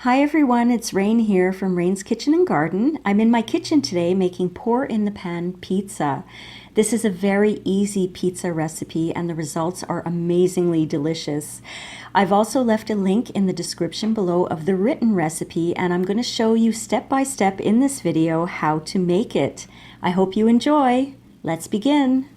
Hi everyone, it's Rain here from Rain's Kitchen and Garden. I'm in my kitchen today making pour in the pan pizza. This is a very easy pizza recipe and the results are amazingly delicious. I've also left a link in the description below of the written recipe and I'm going to show you step by step in this video how to make it. I hope you enjoy. Let's begin.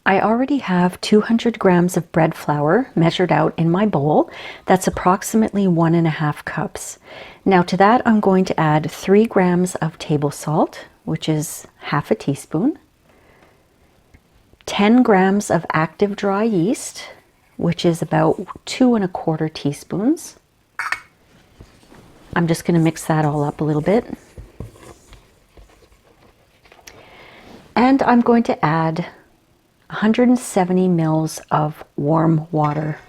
I already have 200 grams of bread flour measured out in my bowl. That's approximately 1.5 cups. Now to that I'm going to add 3 grams of table salt, which is half a teaspoon, 10 grams of active dry yeast, which is about 2¼ teaspoons. I'm just going to mix that all up a little bit. And I'm going to add 170 mils of warm water.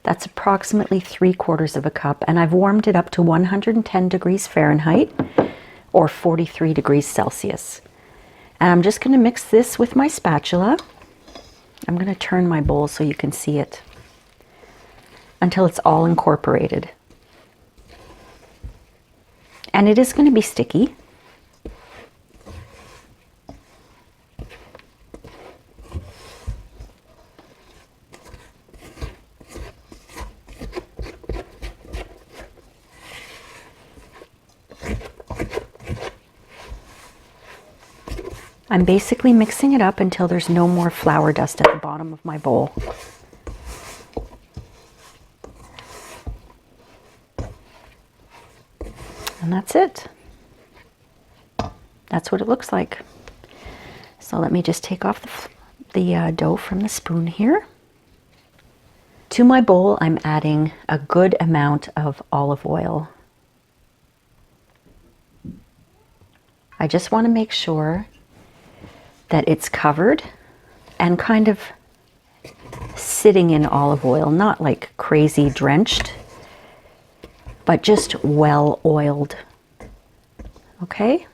That's approximately 3/4 cup, and I've warmed it up to 110 degrees Fahrenheit or 43 degrees Celsius. And I'm just going to mix this with my spatula. I'm going to turn my bowl so you can see it until it's all incorporated. And it is going to be sticky. I'm basically mixing it up until there's no more flour dust at the bottom of my bowl. And that's it. That's what it looks like. So let me just take off the dough from the spoon here. To my bowl, I'm adding a good amount of olive oil. I just want to make sure that it's covered and kind of sitting in olive oil, not like crazy drenched, but just well oiled. Okay?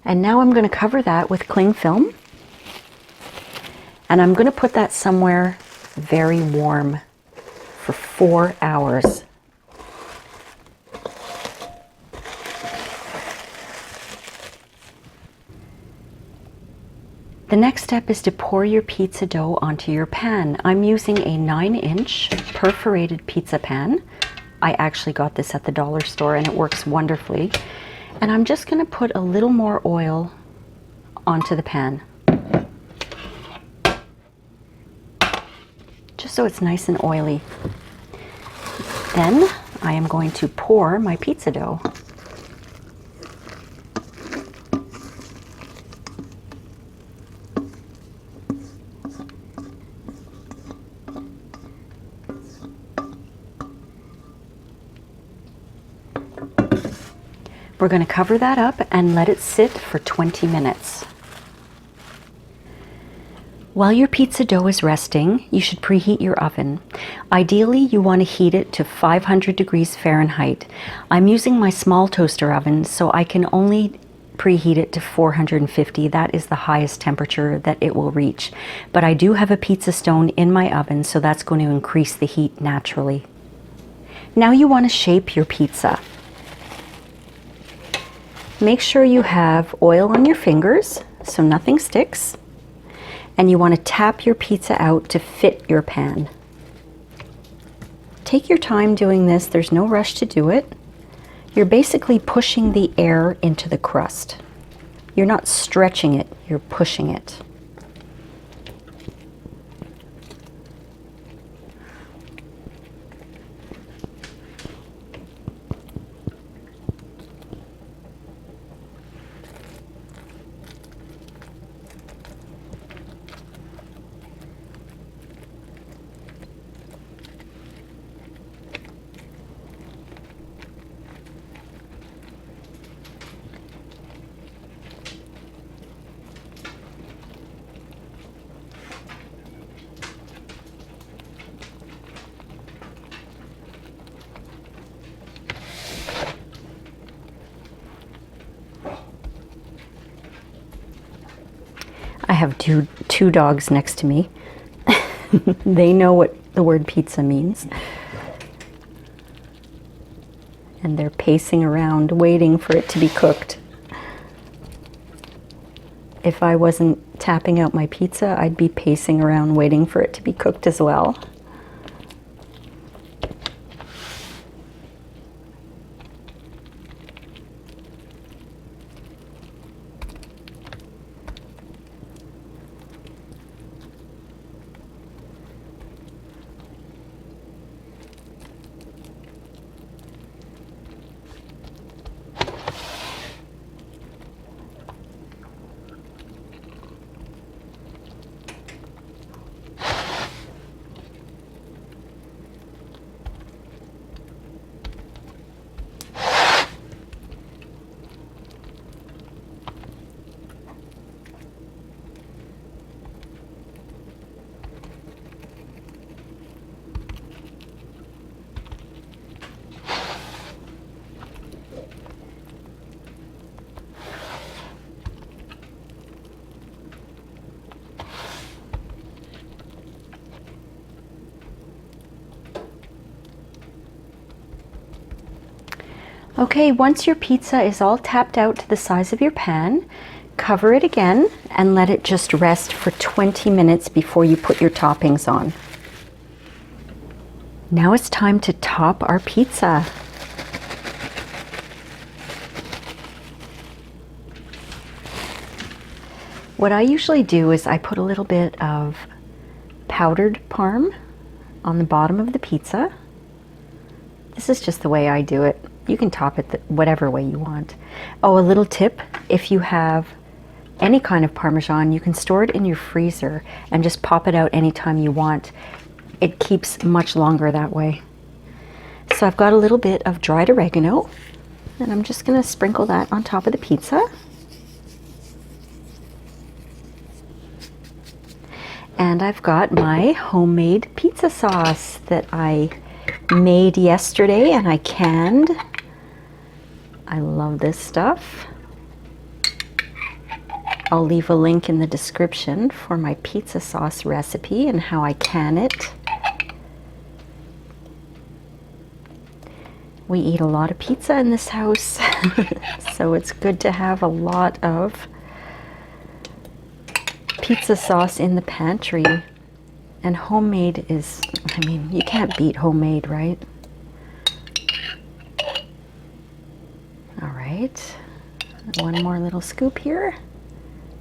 And now I'm going to cover that with cling film, and I'm going to put that somewhere very warm for 4 hours. The next step is to pour your pizza dough onto your pan. I'm using a 9-inch perforated pizza pan. I actually got this at the dollar store and it works wonderfully. And I'm just going to put a little more oil onto the pan, just so it's nice and oily. Then I am going to pour my pizza dough. We're going to cover that up and let it sit for 20 minutes. While your pizza dough is resting, you should preheat your oven. Ideally, you want to heat it to 500 degrees Fahrenheit. I'm using my small toaster oven, so I can only preheat it to 450. That is the highest temperature that it will reach. But I do have a pizza stone in my oven, so that's going to increase the heat naturally. Now you want to shape your pizza. Make sure you have oil on your fingers so nothing sticks, and you want to tap your pizza out to fit your pan. Take your time doing this, there's no rush to do it. You're basically pushing the air into the crust. You're not stretching it, you're pushing it. I have two dogs next to me. They know what the word pizza means. And they're pacing around waiting for it to be cooked. If I wasn't tapping out my pizza, I'd be pacing around waiting for it to be cooked as well. Okay, once your pizza is all tapped out to the size of your pan, cover it again and let it just rest for 20 minutes before you put your toppings on. Now it's time to top our pizza. What I usually do is I put a little bit of powdered Parm on the bottom of the pizza. This is just the way I do it. You can top it whatever way you want. Oh, a little tip, if you have any kind of Parmesan, you can store it in your freezer and just pop it out anytime you want. It keeps much longer that way. So I've got a little bit of dried oregano, and I'm just gonna sprinkle that on top of the pizza. And I've got my homemade pizza sauce that I made yesterday and I canned. I love this stuff. I'll leave a link in the description for my pizza sauce recipe and how I can it. We eat a lot of pizza in this house, so it's good to have a lot of pizza sauce in the pantry. And homemade is, I mean, you can't beat homemade, right? All right, one more little scoop here.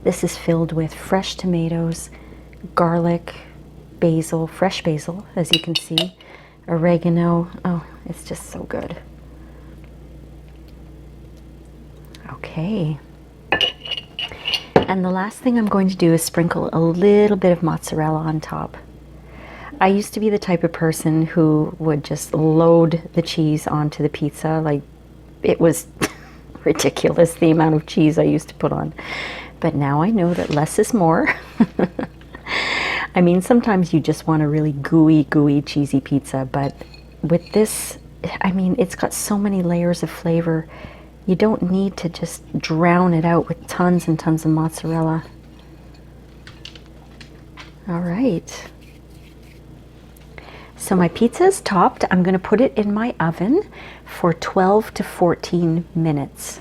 This is filled with fresh tomatoes, garlic, basil, fresh basil, as you can see, oregano. Oh, it's just so good. Okay. And the last thing I'm going to do is sprinkle a little bit of mozzarella on top. I used to be the type of person who would just load the cheese onto the pizza. Like, it was ridiculous the amount of cheese I used to put on. But now I know that less is more. I mean, sometimes you just want a really gooey, cheesy pizza, but with this, I mean, it's got so many layers of flavor. You don't need to just drown it out with tons and tons of mozzarella. All right. So my pizza is topped. I'm going to put it in my oven for 12 to 14 minutes.